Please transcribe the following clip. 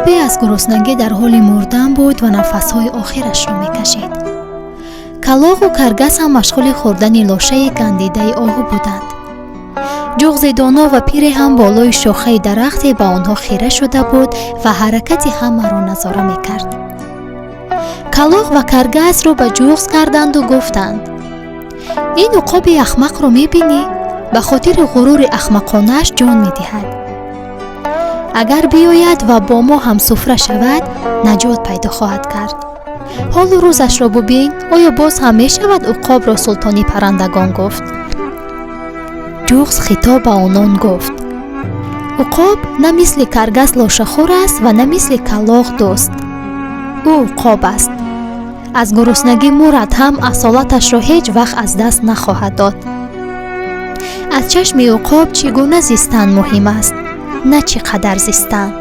عقابی از گرسنگی در حال مردن بود و نفسهای آخرش را میکشید. کلاغ و کرگس هم مشغول خوردن لاشه گندیده آهو بودند. جغز دانا و پیر هم بالای شاخه درختی به آنها خیره شده بود و حرکت همه را نظاره میکرد. کلاغ و کرگس را به جغز کردند و گفتند: این عقاب احمق را میبینی؟ به خاطر غرور احمقانش جان میدهد. اگر بیاید و با ما هم سفره شود نجات پیدا خواهد کرد. حال روزش را ببین، آیا باز هم می شود عقاب را سلطانی پرندگان گفت؟ جغز خطاب به آنان گفت: عقاب نه مثل کرگس لاشه‌خور است و نه مثل کلاغ دوست. او عقاب است. از گرسنگی مرد هم اصالتش را هیچ وقت از دست نخواهد داد. از چشم عقاب چگونه زیستن مهم است، نه چقدر زیستن.